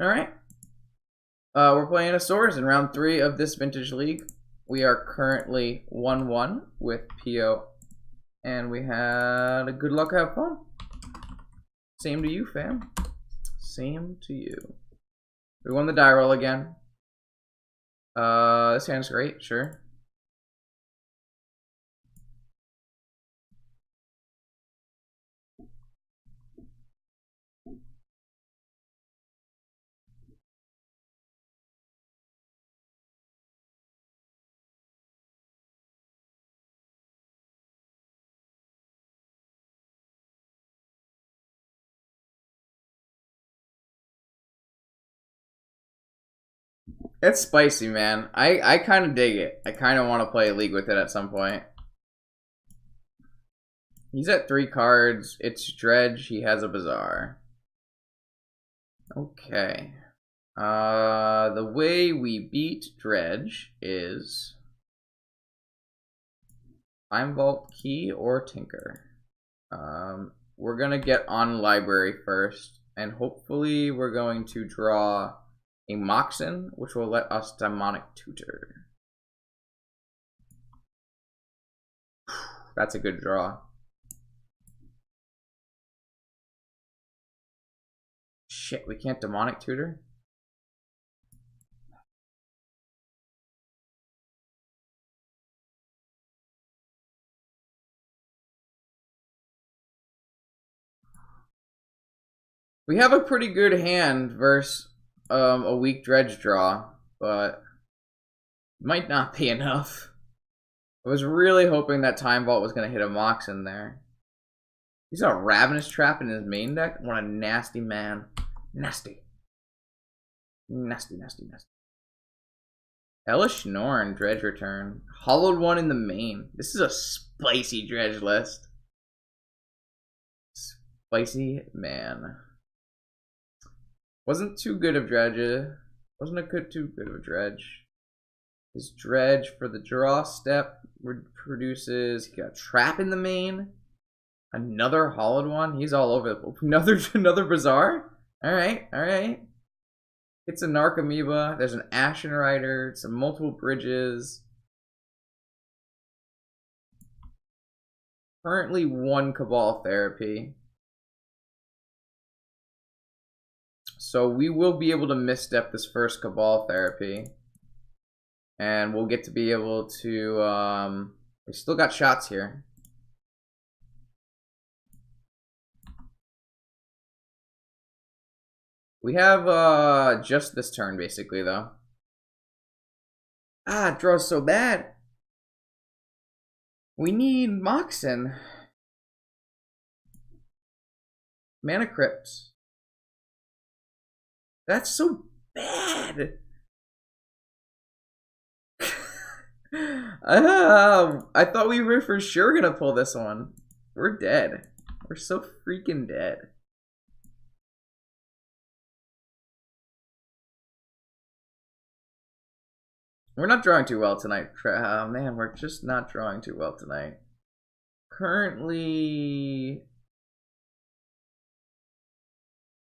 Alright. We're playing a Swords in round 3 of this vintage league. We are currently 1-1 with PO. And we had a good luck, have fun. Same to you, fam. Same to you. We won the die roll again. This hand's great, sure. It's spicy, man. I kind of dig it. I kind of want to play a league with it at some point. He's at 3 cards. It's Dredge. He has a Bazaar. Okay. The way we beat Dredge is Time Vault Key or Tinker. We're gonna get on Library first, and hopefully we're going to draw a Moxen, which will let us Demonic Tutor. That's a good draw. Shit, we can't Demonic Tutor? We have a pretty good hand versus a weak Dredge draw, but might not be enough. I was really hoping that Time Vault was going to hit a Mox in there. He's got a Ravenous Trap in his main deck. What a nasty man. Nasty. Nasty, nasty, nasty. Hellish Norn, Dredge return. Hollowed one in the main. This is a spicy Dredge list. Spicy man. Wasn't too good of Dredge. Wasn't too good of a Dredge. His Dredge for the draw step produces. He got Trap in the main. Another hollowed one. He's all over the another Bazaar. All right, all right. It's a Narcomoeba. There's an Ashen Rider. Some multiple bridges. Currently 1 Cabal Therapy. So we will be able to misstep this first Cabal Therapy. And we'll get to be able to, we still got shots here. We have, just this turn, basically, though. Ah, it draws so bad. We need Moxen. Mana Crypt. That's so bad. I thought we were for sure gonna pull this one. We're dead. We're so freaking dead. We're not drawing too well tonight. Man, we're just not drawing too well tonight. Currently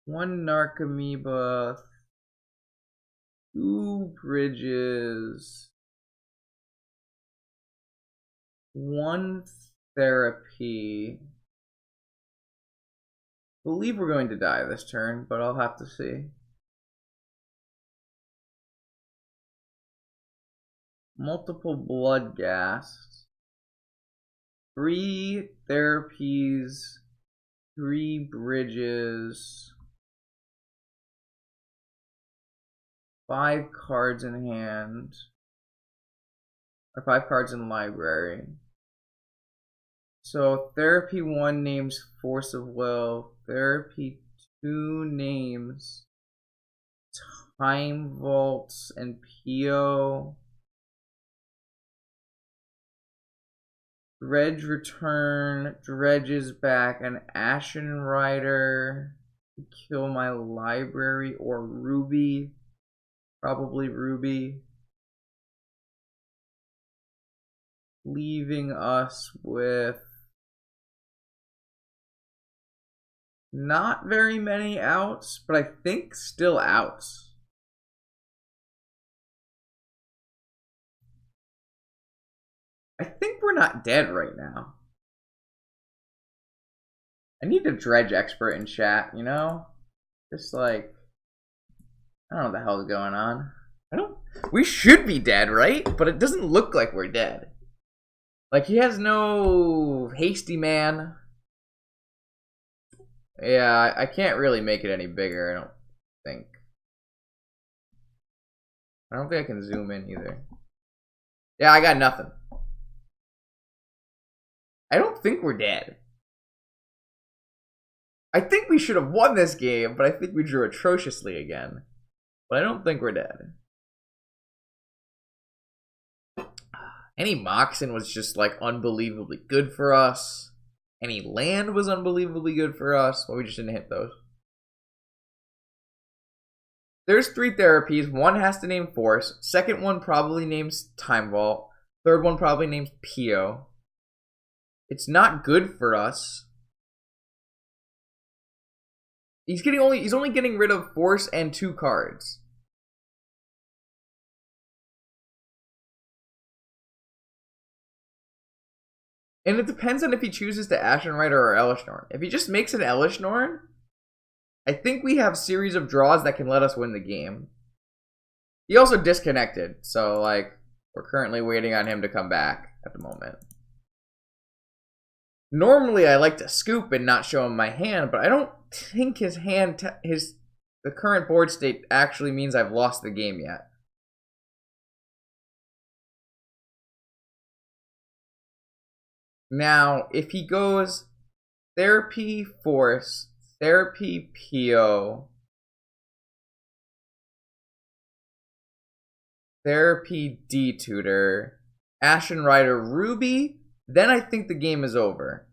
1 Narcomoeba, 2 bridges, 1 therapy. I believe we're going to die this turn, but I'll have to see. Multiple blood gas. 3 therapies, 3 bridges, 5 cards in hand, or 5 cards in library. So therapy 1 names Force of Will, therapy 2 names Time Vaults and PO. Dredge return, Dredge is back, an Ashen Rider, kill my library, or Ruby, probably Ruby, leaving us with not very many outs, but I think still outs. I think we're not dead right now. I need a dredge expert in chat, you know? Just like, I don't know what the hell is going on. We should be dead, right? But it doesn't look like we're dead. Like, he has no hasty man. Yeah, I can't really make it any bigger, I don't think. I don't think I can zoom in either. Yeah, I got nothing. I don't think we're dead. I think we should have won this game, but I think we drew atrociously again. But I don't think we're dead. Any Moxen was just like unbelievably good for us. Any land was unbelievably good for us, but we just didn't hit those. There's 3 therapies. One has to name Force. Second one probably names Time Vault. Third one probably names Pio. It's not good for us. He's only getting rid of Force and 2 cards. And it depends on if he chooses to Ashen Rider or Elishnorn. If he just makes an Elishnorn, I think we have a series of draws that can let us win the game. He also disconnected, so like we're currently waiting on him to come back at the moment. Normally I like to scoop and not show him my hand, but I don't think his hand, the current board state actually means I've lost the game yet. Now, if he goes Therapy Force, Therapy Pio, Therapy D-Tutor, Ashen Rider Ruby, then I think the game is over.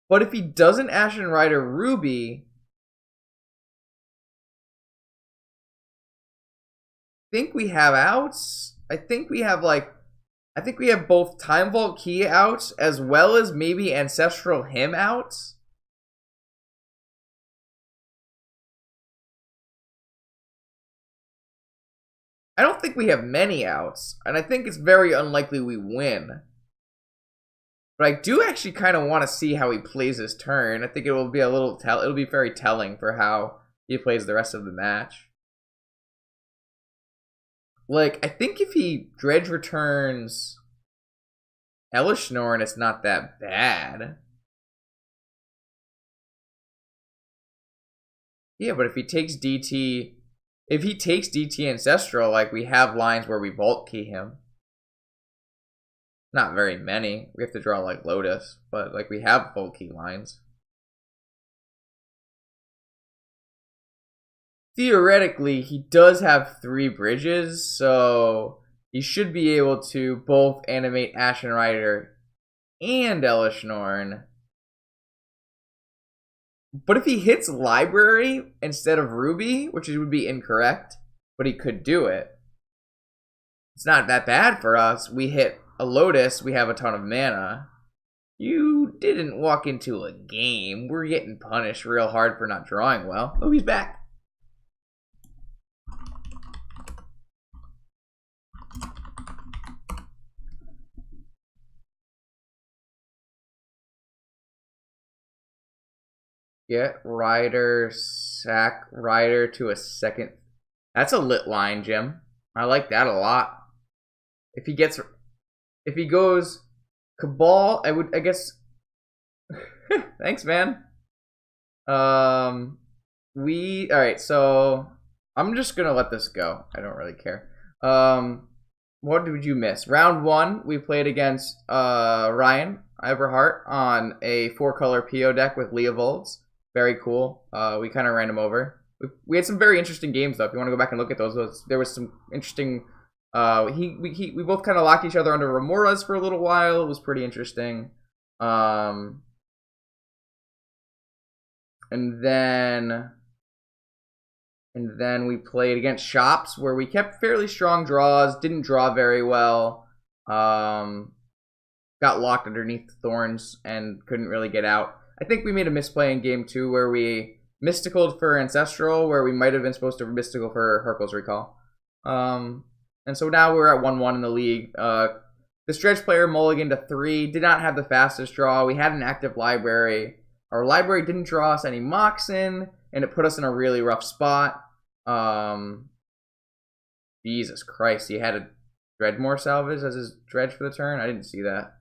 But if he doesn't Ashen Rider Ruby, I think we have outs. I think we have both Time Vault Key outs as well as maybe Ancestral Hymn outs. I don't think we have many outs, and I think it's very unlikely we win. But I do actually kind of want to see how he plays his turn. I think it will be it'll be very telling for how he plays the rest of the match. Like, I think if he Dredge returns Elishnorn, it's not that bad. Yeah, but if he takes DT Ancestral, like, we have lines where we Vault Key him. Not very many. We have to draw, like, Lotus, but, like, we have Vault Key lines. Theoretically, he does have 3 bridges, so he should be able to both animate Ashen Rider and Elishnorn. But if he hits Library instead of Ruby, which would be incorrect, but he could do it, it's not that bad for us. We hit a Lotus, we have a ton of mana. You didn't walk into a game. We're getting punished real hard for not drawing well. Oh, he's back. Get Rider, sack Rider to a second. That's a lit line, Jim. I like that a lot. If he goes Cabal, I guess. Thanks, man. Alright, so I'm just gonna let this go. I don't really care. What did you miss? Round 1, we played against Ryan Everhart on a 4-color PO deck with Leovolds. Very cool. We kind of ran him over. We had some very interesting games, though. If you want to go back and look at those, there was some interesting. We both kind of locked each other under Remoras for a little while. It was pretty interesting. And then we played against Shops, where we kept fairly strong draws. Didn't draw very well. Got locked underneath the Thorns and couldn't really get out. I think we made a misplay in game 2 where we mysticaled for Ancestral, where we might have been supposed to mystical for Hercule's Recall. And so now we're at 1-1 in the league. This Dredge player mulliganed to 3, did not have the fastest draw. We had an active library. Our library didn't draw us any Moxen, and it put us in a really rough spot. Jesus Christ, he had a Dreadmore salvage as his Dredge for the turn? I didn't see that.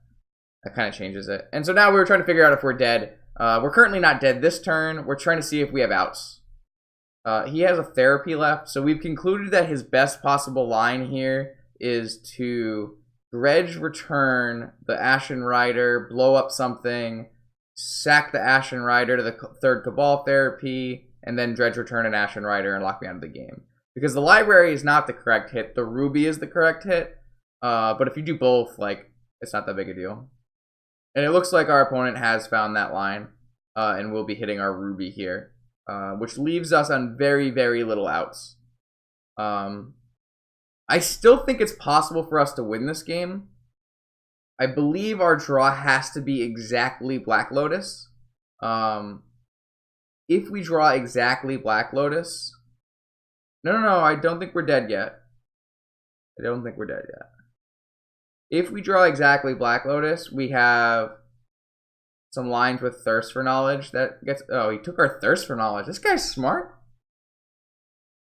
That kind of changes it. And so now we were trying to figure out if we're dead. We're currently not dead this turn. We're trying to see if we have outs. He has a therapy left, so we've concluded that his best possible line here is to Dredge return the Ashen Rider, blow up something, sack the Ashen Rider to the third Cabal therapy, and then Dredge return an Ashen Rider and lock me out of the game. Because the library is not the correct hit, the Ruby is the correct hit. But if you do both, like, it's not that big a deal. And it looks like our opponent has found that line, and we'll be hitting our Ruby here, which leaves us on very, very little outs. I still think it's possible for us to win this game. I believe our draw has to be exactly Black Lotus. If we draw exactly Black Lotus... No, I don't think we're dead yet. If we draw exactly Black Lotus, we have some lines with Thirst for Knowledge that gets... Oh, he took our Thirst for Knowledge. This guy's smart.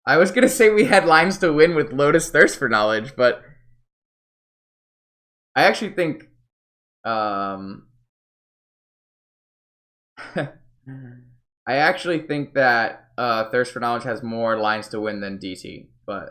I was going to say we had lines to win with Lotus Thirst for Knowledge, but I actually think... I actually think that Thirst for Knowledge has more lines to win than DT, but...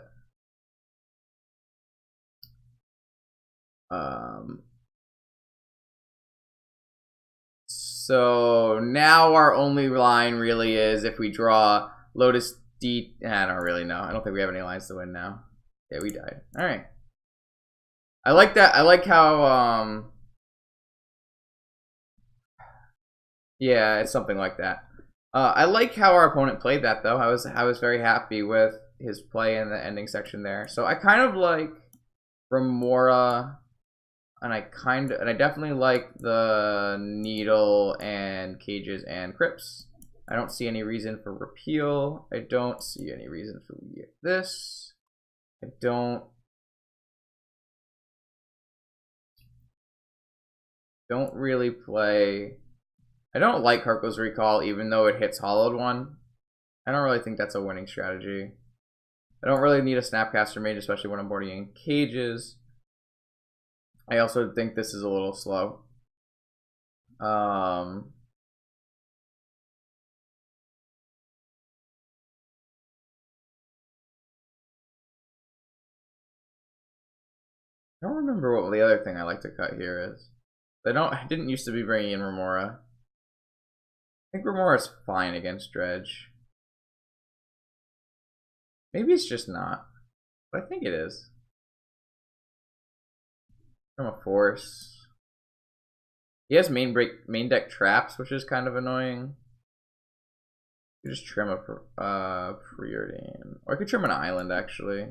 So now our only line really is if we draw Lotus D... I don't really know. I don't think we have any lines to win now. Yeah, we died. Alright. I like that. I like how... Yeah, it's something like that. I like how our opponent played that, though. I was very happy with his play in the ending section there. So I kind of like Remora, and I definitely like the Needle and Cages and Crypts. I don't see any reason for repeal. I don't see any reason for this. I don't really play... I don't like Harko's Recall, even though it hits Hollowed One. I don't really think that's a winning strategy. I don't really need a Snapcaster Mage, especially when I'm boarding in Cages. I also think this is a little slow. I don't remember what the other thing I like to cut here is. I didn't used to be bringing in Remora. I think Remora's fine against Dredge. Maybe it's just not, but I think it is. From a Force. He has main deck traps, which is kind of annoying. You just trim a Preordain, or I could trim an island actually.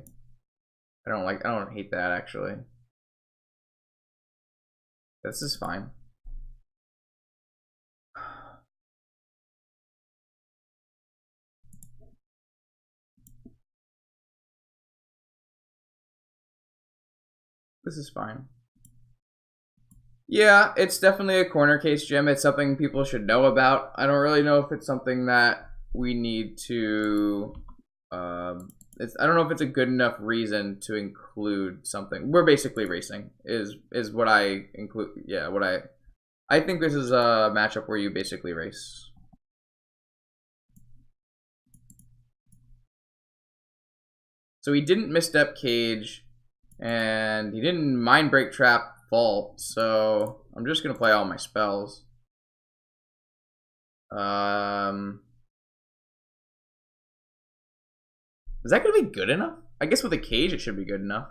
I don't hate that actually. This is fine. This is fine. Yeah, it's definitely a corner case gem. It's something people should know about. I don't really know if it's something that we need to... I don't know if it's a good enough reason to include something. We're basically racing, is what I include. Yeah, I think this is a matchup where you basically race. So he didn't misstep Cage, and he didn't Mind Break Trap Vault, so I'm just gonna play all my spells. Is that gonna be good enough? I guess with a Cage it should be good enough.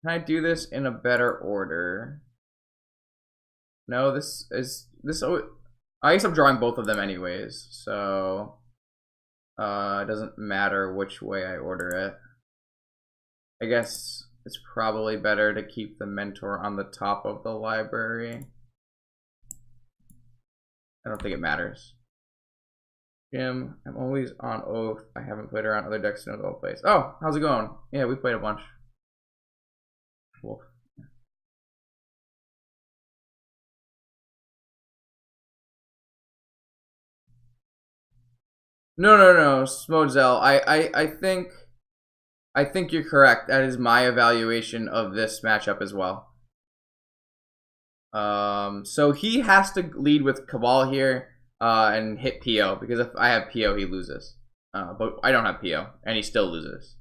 Can I do this in a better order? No, I guess I'm drawing both of them anyways, so it doesn't matter which way I order it. I guess it's probably better to keep the mentor on the top of the library. I don't think it matters. Jim, I'm always on Oath. I haven't played around other decks to know the whole place. Oh, how's it going? Yeah, we played a bunch. Wolf. No, Smodzel. I think you're correct. That is my evaluation of this matchup as well. So he has to lead with Cabal here and hit PO, because if I have PO, he loses. But I don't have PO, and he still loses.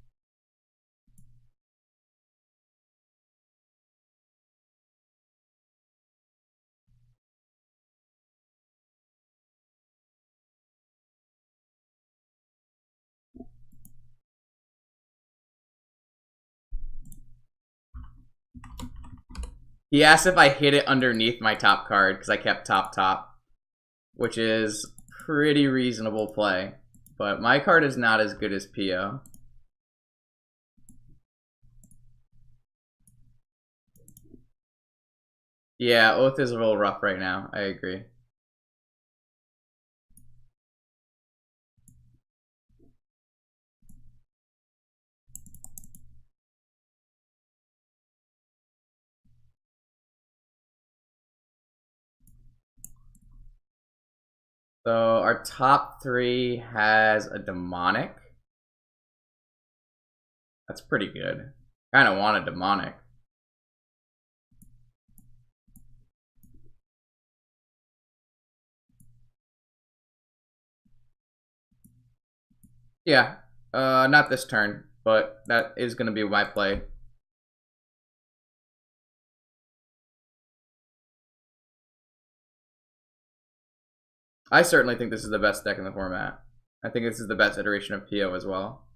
He asked if I hit it underneath my top card, because I kept top, which is pretty reasonable play. But my card is not as good as PO. Yeah, Oath is a little rough right now. I agree. So our top 3 has a demonic. That's pretty good. Kind of want a demonic. Yeah, not this turn, but that is going to be my play. I certainly think this is the best deck in the format. I think this is the best iteration of PO as well.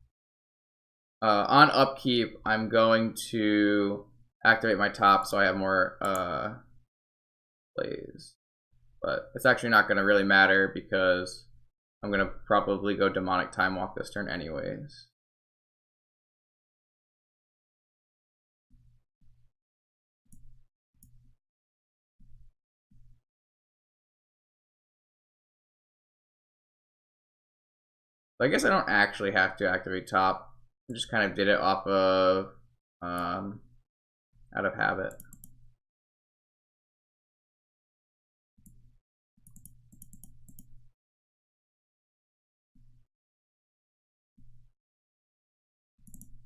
On upkeep, I'm going to activate my top so I have more plays. But it's actually not going to really matter because I'm going to probably go Demonic Time Walk this turn anyways. So I guess I don't actually have to activate top. I just kind of did it off of out of habit.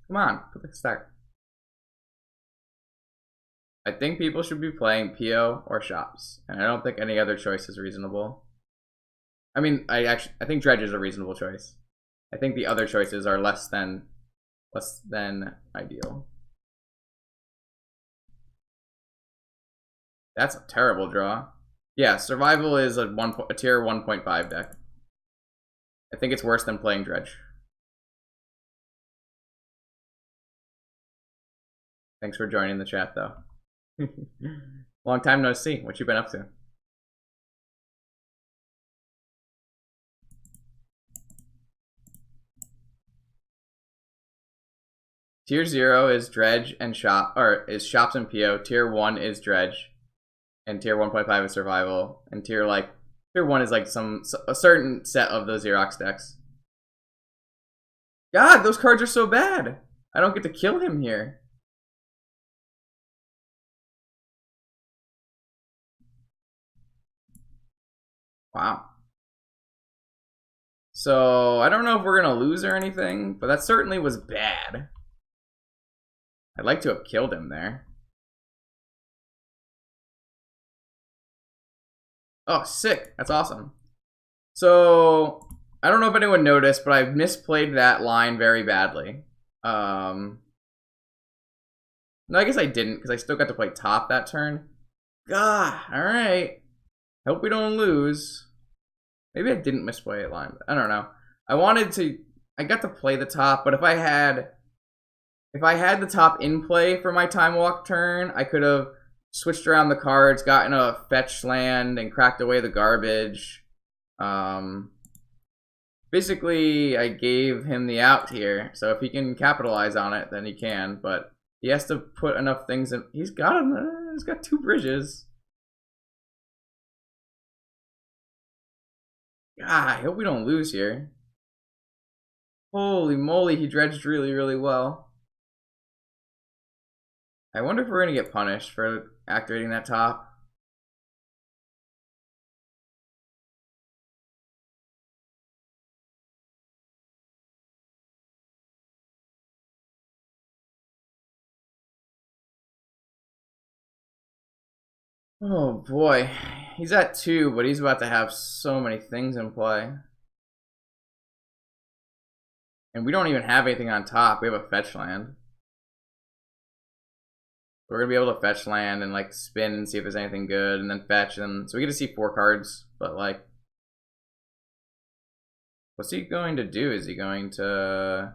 Come on, put the stack. I think people should be playing PO or shops, and I don't think any other choice is reasonable. I mean, I think Dredge is a reasonable choice. I think the other choices are less than ideal. That's a terrible draw. Yeah, Survival is a tier 1.5 deck. I think it's worse than playing Dredge. Thanks for joining the chat, though. Long time no see. What you been up to? Tier 0 is Dredge and Shop, or is Shops and PO. Tier 1 is Dredge, and Tier 1.5 is Survival, and Tier 1 is like a certain set of those Xerox decks. God, those cards are so bad. I don't get to kill him here. Wow. So I don't know if we're gonna lose or anything, but that certainly was bad. I'd like to have killed him there. Oh, sick. That's awesome. So, I don't know if anyone noticed, but I misplayed that line very badly. No, I guess I didn't, because I still got to play top that turn. Gah, alright. Hope we don't lose. Maybe I didn't misplay a line. I don't know. I got to play the top, but if I had the top in play for my time walk turn, I could have switched around the cards, gotten a fetch land, and cracked away the garbage. Basically, I gave him the out here, so if he can capitalize on it, then he can, but He has to put enough things in. He's got him. He's got 2 bridges. God, I hope we don't lose here. Holy moly, he dredged really, really well. I wonder if we're gonna get punished for activating that top. Oh boy, he's at 2, but he's about to have so many things in play. And we don't even have anything on top. We have a fetch land. We're gonna be able to fetch land and like spin and see if there's anything good, and then fetch, and so we get to see 4 cards. But like, what's he going to do? Is he going to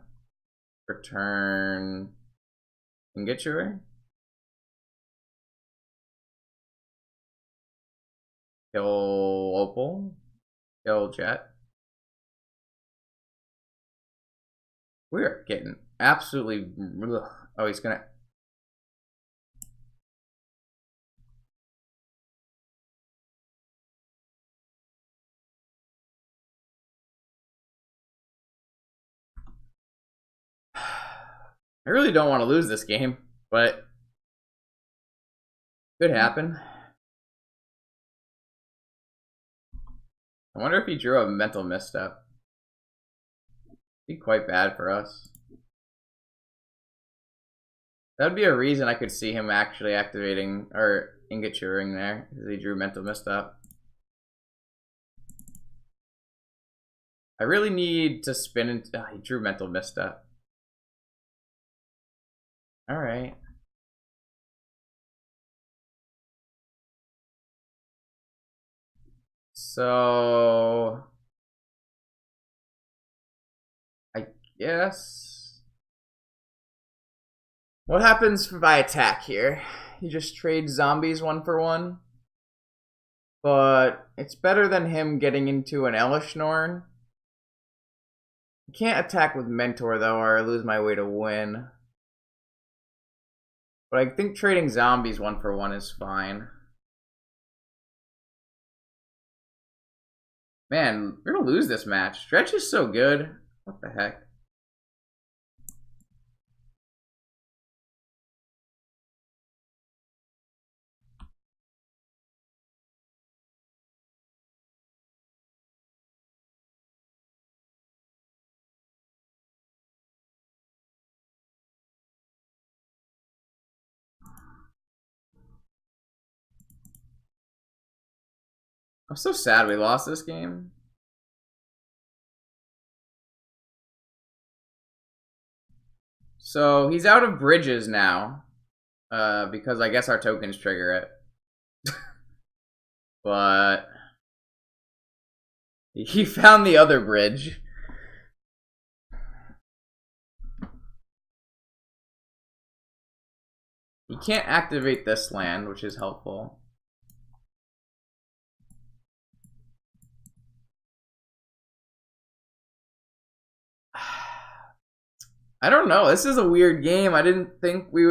return Ingeture? Kill Opal? Kill Jet? We are getting absolutely. Ugh. Oh, he's gonna. I really don't want to lose this game, but could happen. I wonder if he drew a mental misstep. Be quite bad for us. That would be a reason I could see him actually activating or Ingeturing there, because he drew mental misstep. I really need to spin into. Oh, he drew mental misstep. Alright. So I guess what happens if I attack here? He just trades zombies 1 for 1. But it's better than him getting into an Elishnorn. I can't attack with Mentor though, or I lose my way to win. But I think trading zombies 1 for 1 is fine. Man, we're gonna lose this match. Dredge is so good. What the heck? I'm so sad we lost this game. So he's out of bridges now. Because I guess our tokens trigger it. But he found the other bridge. He can't activate this land, which is helpful. I don't know. This is a weird game. I didn't think we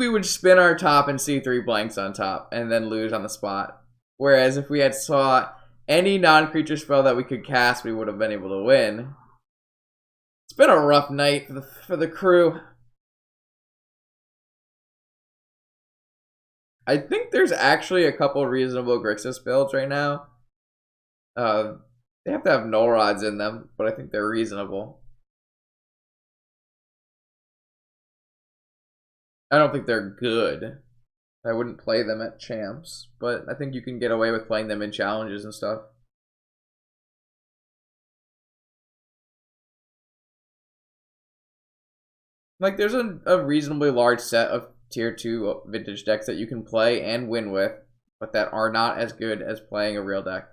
would spin our top and see 3 blanks on top and then lose on the spot. Whereas if we had saw any non-creature spell that we could cast, we would have been able to win. It's been a rough night for the crew. I think there's actually a couple reasonable Grixis builds right now. They have to have null rods in them, but I think they're reasonable. I don't think they're good. I wouldn't play them at champs, but I think you can get away with playing them in challenges and stuff. Like, there's a reasonably large set of tier 2 vintage decks that you can play and win with, but that are not as good as playing a real deck.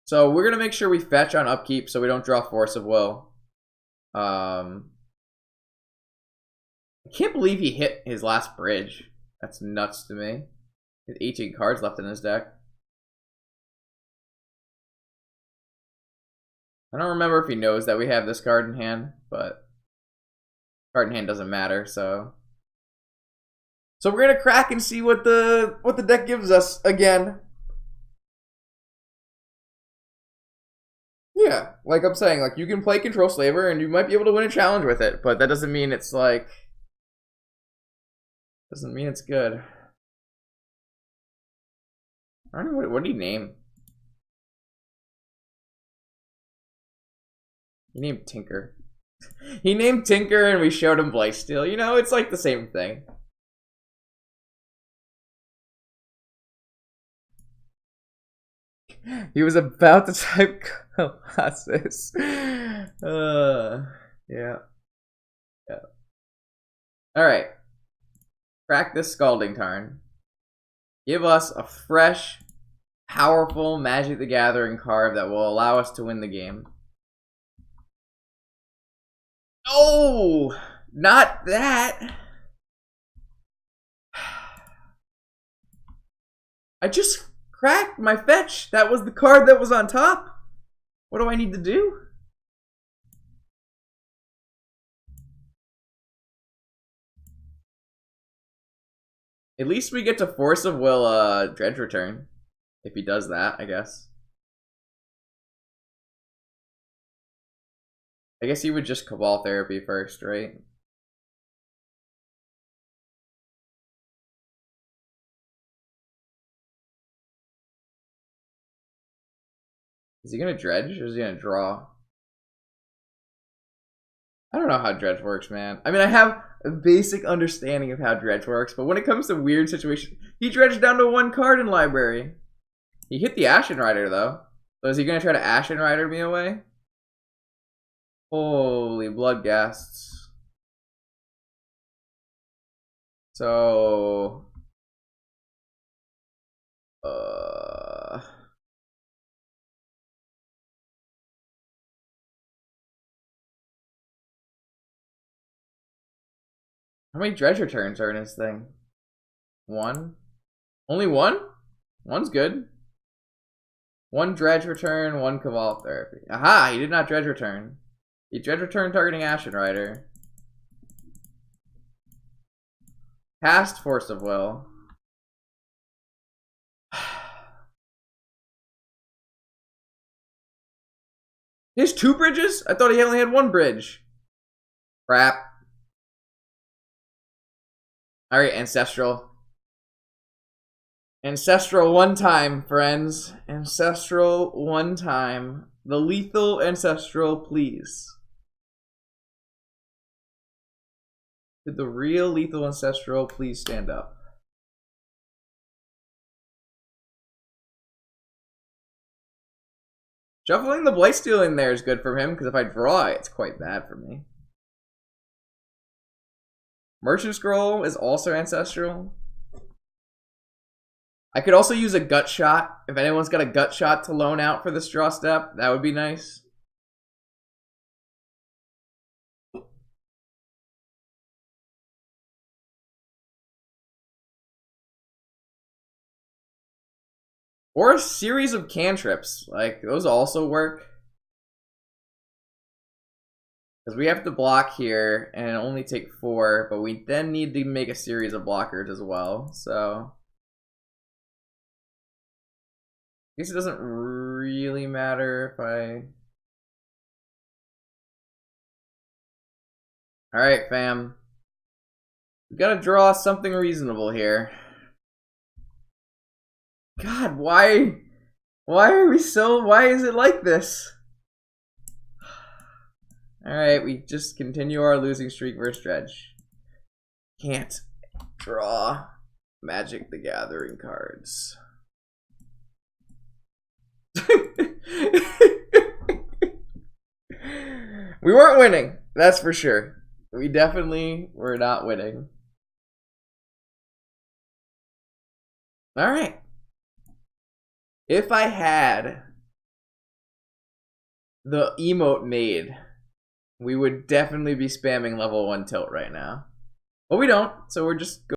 So we're going to make sure we fetch on upkeep so we don't draw Force of Will. I can't believe he hit his last bridge. That's nuts to me. He has 18 cards left in his deck. I don't remember if he knows that we have this card in hand, but card in hand doesn't matter, so. So we're gonna crack and see what the deck gives us again. Yeah, like I'm saying, like you can play Control Slaver and you might be able to win a challenge with it, but that doesn't mean it's like doesn't mean it's good. I don't know what did he name? He named Tinker. He named Tinker and we showed him Blightsteel. You know, it's like the same thing. He was about to type Colossus. Yeah. Alright. Crack this Scalding Tarn. Give us a fresh, powerful Magic the Gathering card that will allow us to win the game. Oh! Not that! I just cracked my fetch. That was the card that was on top. What do I need to do? At least we get to Force of Will Dredge return. If he does that, I guess. I guess he would just Cabal Therapy first, right? Is he gonna Dredge or is he gonna draw? I don't know how Dredge works, man. I mean, I have a basic understanding of how Dredge works, but when it comes to weird situations, he dredged down to 1 card in library. He hit the Ashen Rider, though. So is he gonna try to Ashen Rider me away? Holy Bloodghasts. So... How many Dredge returns are in his thing? 1? Only 1? 1's good. 1 Dredge return, 1 Cabal Therapy. Aha! He did not Dredge return. He Dredge return targeting Ashen Rider. Cast Force of Will. He has 2 bridges? I thought he only had 1 bridge. Crap. Alright, Ancestral. Ancestral 1 time, friends. Ancestral 1 time. The lethal Ancestral, please. Did the real lethal Ancestral please stand up? Shuffling the Blightsteel in there is good for him, because if I draw it, it's quite bad for me. Merchant Scroll is also Ancestral. I could also use a Gut Shot. If anyone's got a Gut Shot to loan out for this draw step, that would be nice. Or a series of cantrips. Like, those also work. Because we have to block here and only take 4, but we then need to make a series of blockers as well, so. I guess it doesn't really matter if I... Alright, fam. We gotta draw something reasonable here. God, why are we so... Why is it like this? Alright, we just continue our losing streak versus Dredge. Can't draw Magic the Gathering cards. We weren't winning, that's for sure. We definitely were not winning. Alright. If I had the emote made, we would definitely be spamming level 1 tilt right now. But we don't, so we're just